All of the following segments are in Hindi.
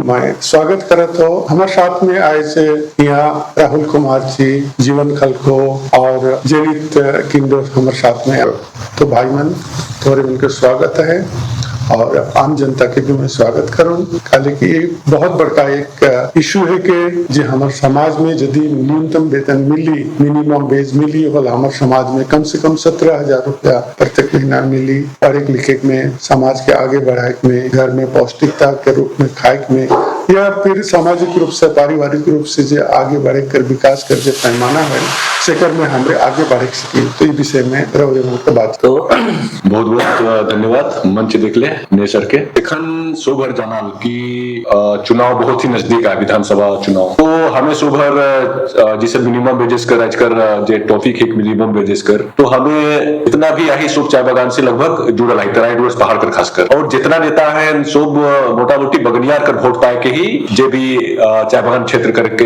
मैं स्वागत करत हो। हमारे साथ में आए से यहाँ राहुल कुमार जी, जीवन खलको और जनित किंडो हमारे साथ में। तो भाई मन थोड़े उनके स्वागत है और आम जनता के भी मैं स्वागत करूं। खाली कि बहुत बड़का एक इशू है कि जो हमारे समाज में यदि न्यूनतम वेतन मिली, मिनिमम वेज मिली और हमारे समाज में कम से कम 17,000 रुपया प्रत्येक महीना मिली, पढ़े लिखे में, समाज के आगे बढ़ाए में, घर में पौष्टिकता के रूप में खाए में, या फिर सामाजिक रूप से पारिवारिक रूप से जो आगे बढ़े कर विकास कर जो पैमाना है सेकर में हमारे आगे बढ़े सके। तो इस विषय में बात तो बहुत बहुत धन्यवाद मंच देखले ने सर के। एखन सोभर जानल कि चुनाव बहुत ही नजदीक है, विधानसभा चुनाव। तो हमें सोभर जिसे मिनिमम वेजेस कर आजकर जे टॉपिक है मिनिमम वेजेस कर, तो हमें इतना भी यही सोब चाय बागान से लगभग जुड़ल है तराई डोर्स पहाड़ कर खासकर, और जितना नेता है सोब मोटा मोटी बगनियार कर वोट पाए के ही जे भी चाय बागान क्षेत्र करके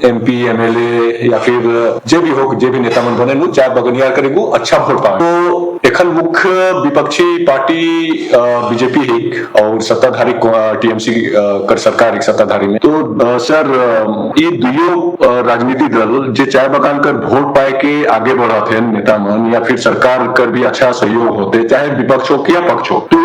एमपी एमएलए या फिर जे भी हो, जे भी नेता मन बने नु चाय बगनियार करेगु अच्छा वोट पाए। तो एखन मुख्य विपक्षी पार्टी बीजेपी है और सत्ताधारी टीएमसी कर सरकार एक सत्ताधारी में। तो सर ये दुयो राजनीतिक दल जे चाय बगान कर वोट पाए के आगे बढ़ाते हैं नेता मन, या फिर सरकार कर भी अच्छा सहयोग होते, चाहे विपक्ष हो या पक्ष हो, तो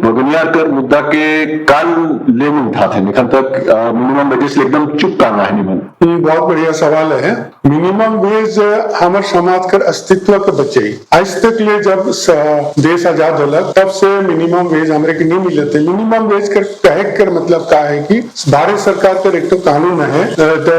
बगनियार कर मुद्दा के काल ले में उठाते हैं। एखन तक मिनिमम वेजेस एकदम चुप करना है निमन। बहुत बढ़िया सवाल है। मिनिमम वेज हमारे समाज कर अस्तित्व के बचे। आज तक ले जब देश आजाद होला तब से मिनिमम वेज हमारे के नहीं मिले थे। मिनिमम वेज कर कहे कर मतलब क्या है कि भारत सरकार का एक तो कानून है द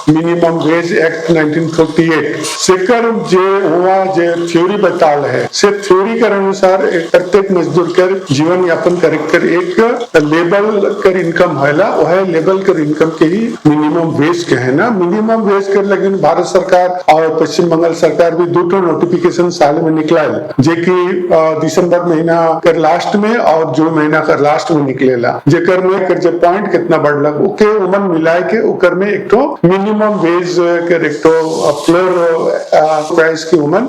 मिनिमम वेज एक्ट 1948 सेकर जे हुआ जे थ्योरी बताल है, से थ्योरी के अनुसार प्रत्येक मजदूर कर जीवन यापन करे कर एक लेवल कर इनकम हैला, वह लेवल कर इनकम के ही मिनिमम वेज के है ना। मिनिमम वेज कर लेकिन भारत सरकार और पश्चिम बंगाल सरकार भी दो नोटिफिकेशन साल में निकला है, जे कि दिसंबर महीना कर लास्ट में और जून महीना कर लास्ट में निकलेला, जेकर में कर जे पॉइंट कितना बढ़ला ओके उमन मिलाए के ओकर में एक तो मिनिमम वेज के एक तो फ्लोर प्राइस की उमन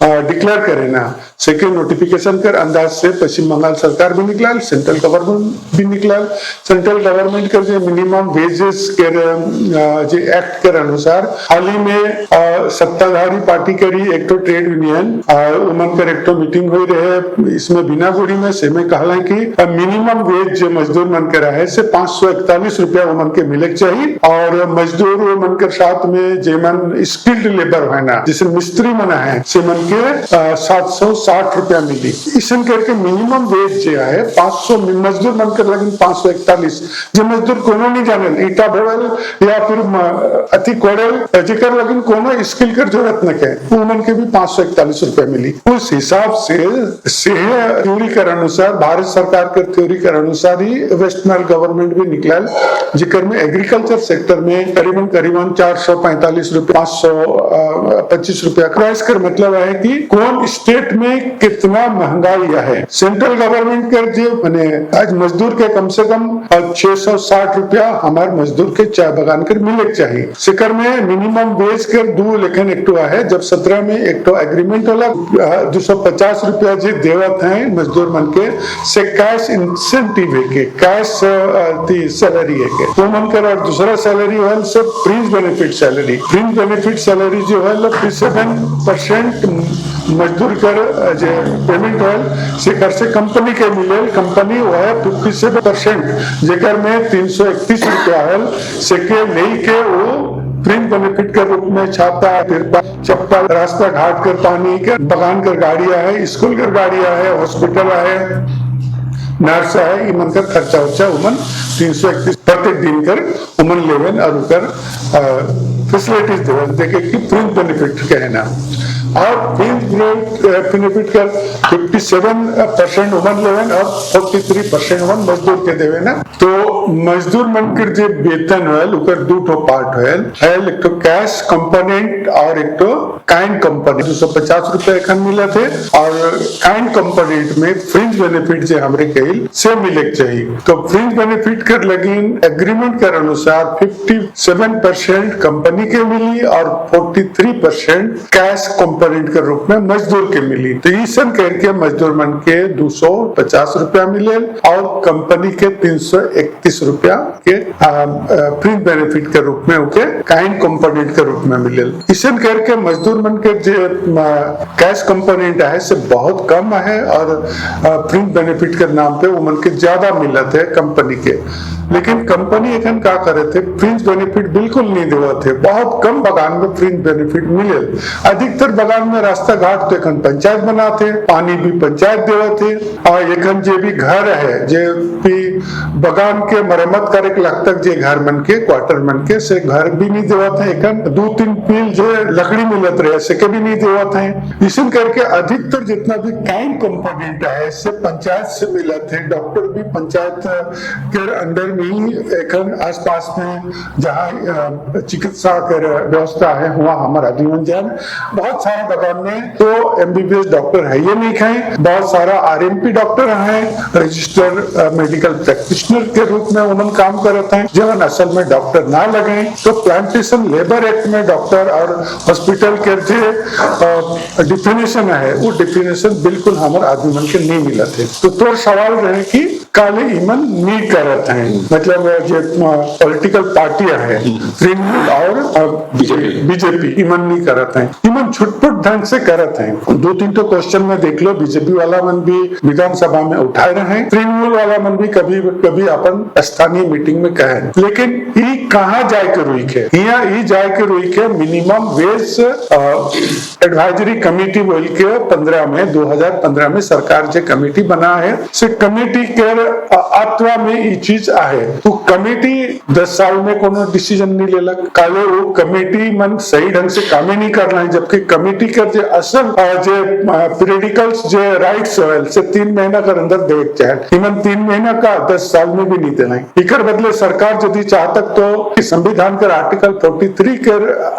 डिक्लेयर करे ना। सेकेंड नोटिफिकेशन कर अंदाज से पश्चिम बंगाल सरकार भी निकला, सेंट्रल गवर्नमेंट भी निकला। सेंट्रल गवर्नमेंट कर जो मिनिमम वेजेस के जो एक्ट के अनुसार हाल ही में सत्ताधारी पार्टी करी एक तो ट्रेड यूनियन उमन कर एक तो मीटिंग हुई रहे, इसमें बिनागुड़ी में से में कहला कि मिनिमम वेज जो मजदूर मन के रहे से 541 रुपया उमन के मिले चाहिए, और मजदूर मन के साथ में जेमन स्किल्ड लेबर है ना, जैसे मिस्त्री मना है से मन के 760 रुपया मिली। इसन करके मिनिमम वेज जो है 500 मजदूर मन कर लेकिन 541 जो मजदूर कोनो नहीं जाने ईटा भरल या फिर अति कोड़ल जेकर लेकिन कोनो स्किल कर जरूरत न के वो मन के भी 541 रुपया मिली। उस हिसाब से थ्योरी के अनुसार भारत सरकार के थ्योरी के अनुसार ही वेस्ट बंगाल गवर्नमेंट भी निकला, जेकर में एग्रीकल्चर सेक्टर में करीबन 445 रुपया 525 रुपया प्राइस कर मतलब है कि कौन स्टेट में कितना महंगाई है। सेंट्रल गवर्नमेंट कर जो बने आज मजदूर के कम से कम 660 रुपया हमारे मजदूर के चाय बगान कर मिले चाहिए। सिकर में मिनिमम वेज कर दो लेकिन एक तो है जब 17 में एक तो एग्रीमेंट होला 250 रुपया जी देवत है मजदूर मन के से कैश इंसेंटिव है के कैश सैलरी है के वो मन कर, और दूसरा सैलरी है से fringe benefit salary. Fringe benefit salary जो है 57% मजदूर कर जो पेमेंट है से कर से कंपनी के मिले, कंपनी वो है 57% जेकर में 331 रुपया है से के नहीं के वो फ्रिंज बेनिफिट के रूप में छाता चप्पल रास्ता घाट कर पानी के बगान कर गाड़ियां है, स्कूल कर गाड़ियां है, हॉस्पिटल है, नर्स है, इमन कर खर्चा उच्चा उमन 331 प्रत्येक दिन कर उमन लेवन और उकर फैसिलिटीज देवन देखे कि फ्रिंज बेनिफिट कहना। और बेनिफिट कर 57% उमन लेवन और 43% उमन मजदूर के देवे ना। तो मजदूर मन के जो वेतन है उकर दो ठो पार्ट है, एक तो कैश कंपोनेंट और एक तो काइंड कंपोनेंट। 250 रुपए एखन मिले थे और काइंड कंपोनेंट में फ्रिंज बेनिफिट जो हमरे कहिल से मिले चाहिए। तो फ्रिंज बेनिफिट कर लगिन एग्रीमेंट के अनुसार 57% कंपनी के मिली और 43% कैश कंपोनेंट के रूप में मजदूर के मिली। तो ईसन करके मजदूर मन के 250 रुपया मिले और कंपनी के 331 31 रुपया के फ्रिंज बेनिफिट के रूप में उनके काइंड कंपोनेंट के रूप में मिले। इसन करके मजदूर मन के जो कैश कंपोनेंट है से बहुत कम है और फ्रिंज बेनिफिट के नाम पे वो मन के ज्यादा मिलते है कंपनी के। लेकिन कंपनी एखन का करे थे, फ्रिंज बेनिफिट बिल्कुल नहीं देवा थे। बहुत कम बगान में फ्रिंज बेनिफिट मिले। अधिकतर बगान में रास्ता घाट तो एखन पंचायत बनाते, पानी भी पंचायत देवा थे और एखन जे भी घर है जे भी बगान के मरम्मत करे के लगता जे घर मन के क्वार्टर मन के से घर भी नहीं देवा थे। एखन 2-3 पील जो लकड़ी मिलत रहे से के भी नहीं देवा थे। इसी करके अधिकतर जितना भी काइंड कंपोनेंट है से पंचायत से मिला थे। डॉक्टर भी पंचायत के अंडर में ही एखन आसपास में जहाँ चिकित्सा के व्यवस्था है हुआ हमारा जीवन जान। बहुत सारे बगान में तो MBBS डॉक्टर है ये नहीं खाए, बहुत सारा RMP डॉक्टर है, रजिस्टर्ड मेडिकल प्रैक्टिशनर के रूप में उन्होंने काम करते हैं जब असल में डॉक्टर ना लगे। तो प्लांटेशन लेबर एक्ट में डॉक्टर और हॉस्पिटल के जो डिफिनेशन है वो डिफिनेशन बिल्कुल हमारे आदमी मन के नहीं मिला थे। तो तोर सवाल रहे कि काले ईमन नहीं करते हैं, मतलब जो पॉलिटिकल पार्टियां है तृणमूल और बीजेपी ईमन नहीं करते हैं, ईमन छुटपुट ढंग से करते हैं। 2-3 तो क्वेश्चन में देख लो, बीजेपी वाला मन भी विधानसभा में उठाए रहे हैं, तृणमूल वाला मन भी कभी कभी अपन स्थानीय मीटिंग में कहे। लेकिन ये कहाँ जाए के रुई के, यहाँ ये जाए के रुई के मिनिमम वेज एडवाइजरी कमेटी बोल के 2015 में सरकार जो कमेटी बना है से कमेटी के अथवा में ये चीज आहे। तो कमेटी 10 साल में कोनो डिसीजन नहीं लेला, काले वो कमेटी मन सही ढंग से काम ही नहीं करना है। जबकि कमेटी का जो असल जो पीरियडिकल्स जो राइट्स है से 3 महीना के अंदर दे चाहे, इमन 3 महीना का 10 साल में भी नहीं देना है। इकर बदले सरकार यदि चाहतक तो संविधान के आर्टिकल 43 के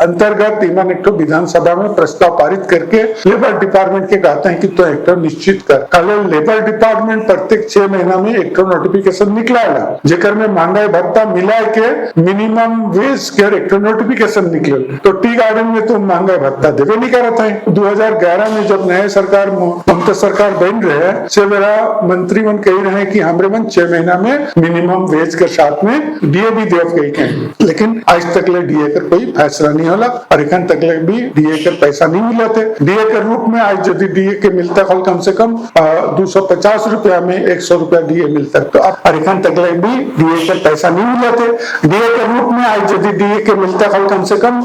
अंतर्गत इमन एक विधानसभा में प्रस्ताव पारित करके लेबर डिपार्टमेंट के कहते हैं कि तो एक निश्चित कर। काले लेबर डिपार्टमेंट प्रत्येक 6 महीना में एक नोटिफिकेशन निकलाएगा जेकर में महंगाई भत्ता मिला के मिनिमम वेज के एक नोटिफिकेशन निकले। तो टी गार्डन में तो महंगाई भत्ता देवे नहीं करता है। 2011 में जब नए सरकार ममता सरकार बन रहे हैं से मेरा मंत्री मन कह रहे हैं कि हमरे मन 6 महीना में मिनिमम वेज के साथ में डीए भी देव कही कहें। लेकिन आज तक ले डीए का कोई फैसला नहीं होला और एखन तक ले भी डीए का पैसा नहीं मिला थे। डीए के रूप में आज यदि डीए के मिलता कम से कम 250 रुपया में 100 रुपया डीए मिलता तो अब अरिखन तक भी डीए का पैसा नहीं मिला थे। डीए के रूप में आज यदि डीए के मिलता कम से कम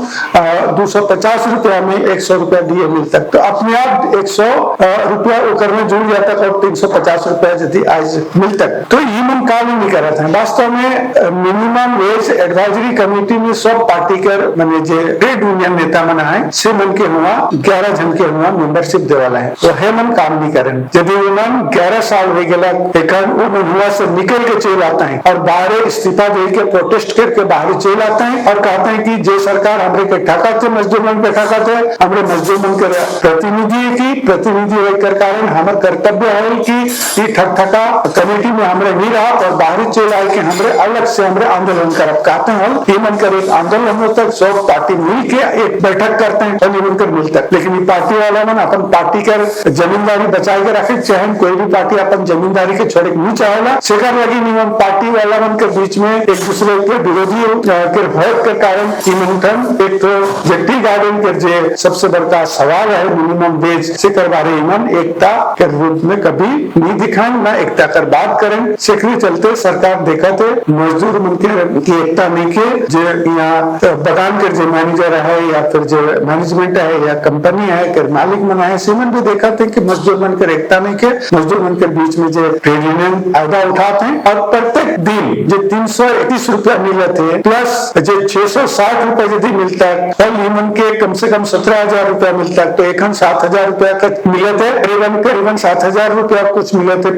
250 रुपया में 100 रुपया डीए मिलता तो अपने आप 100 रुपया करने जुड़ जाता और 350 रुपया यदि आज मिलता तो ये मन काम नहीं कर रहा था। वास्तव में मिनिमम वेज एडवाइजरी कमेटी में सब पार्टी के माने जो ट्रेड यूनियन नेता मन है से मन के हुआ 11 जन के हुआ मेंबरशिप देवाला है वो है मन काम नहीं करें। यदि उन्होंने 11 साल हो गया हुआ से निकल के चल आता है और बाहर इस्तीफा दे के प्रोटेस्ट करके बाहर चल आता है और कहते हैं कि जे सरकार हमरे के ठकाते मजदूर मन पे ठकाते हमरे मजदूर मन के प्रतिनिधि होकर कारण हमार कर्तव्य है कि ये ठका कमेटी में हमरे नहीं रहा और बाहर चल आए कि हमरे अलग से हमरे आंदोलन करब कहते हैं। ये मन कर एक आंदोलन तक सब पार्टी मिल के एक बैठक करते हैं और ये कर मिलता है। लेकिन ये पार्टी वाला मन अपन पार्टी कर जमींदारी बचा के रखे, चाहे कोई भी पार्टी अपन जमींदारी के छोड़े नहीं चाहेला शेखर लगी नियम पार्टी वाला मन के बीच में एक दूसरे के विरोधी के वोट के कारण एक तो जेटी गार्डन के जे सबसे बड़का सवाल है मिनिमम वेज से करवारे ईमन एकता के रूप में कभी नहीं दिखाएं ना एकता कर बात करें। शेखरी चलते सरकार देखा थे मजदूर मन के एकता नहीं के जो यहाँ बगान के जो मैनेजर है या फिर जो मैनेजमेंट है या कंपनी है के मालिक मन है सीमन भी देखा थे कि मजदूर मन के एकता नहीं के मजदूर मन के बीच में जो ट्रेड यूनियन फायदा उठाते हैं और प्रत्येक दिन जो 331 रुपया मिले थे प्लस जो 660 रुपया यदि मिलता है कल ईमन के कम से कम 17,000 रुपया मिलता है तो एखन 7,000 रुपया का मिले थे करीबन 7,000 रुपया कुछ मिले थे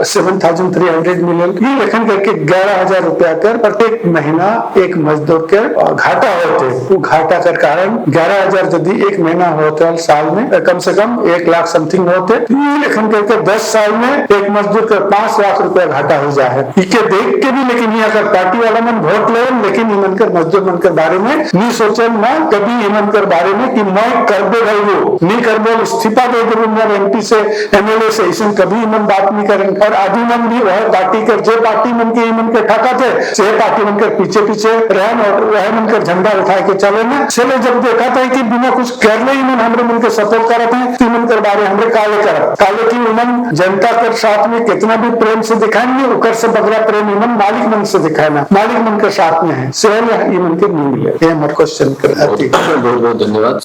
7,300 मिले। ये लेखन करके 11,000 रुपया कर प्रत्येक महीना एक मजदूर के घाटा होते वो घाटा के कारण 11,000 यदि एक महीना होते साल में कम से कम 1 लाख समथिंग होते। ये लेखन करके 10 साल में एक मजदूर का 5 लाख रुपया घाटा हो जाए इके देख के भी। लेकिन यहाँ कर पार्टी वाला मन वोट ले लेकिन ईमन कर मजदूर मन के बारे में नहीं सोचे ना कभी ईमन कर बारे में कि मैं कर दे भाई वो नहीं कर दो इस्तीफा दे दो MP से MLA से इसे कभी ईमन बात नहीं करें। और आदि मन भी वह पार्टी कर जे पार्टी मन के मन के ठाका थे से पार्टी मन के पीछे पीछे रहन और वह मन कर झंडा उठा के चले न चले। जब देखा था कि बिना कुछ करले ही मन हमरे मन के सपोर्ट करत है कि मन कर बारे हमरे काले करत काले की उमन जनता कर साथ में कितना भी प्रेम से दिखाएंगे उकर से बगरा प्रेम इमन मालिक मन से दिखाना मालिक मन के साथ में है से ये मन के नहीं मिले ये हमारे क्वेश्चन कर बहुत बहुत धन्यवाद।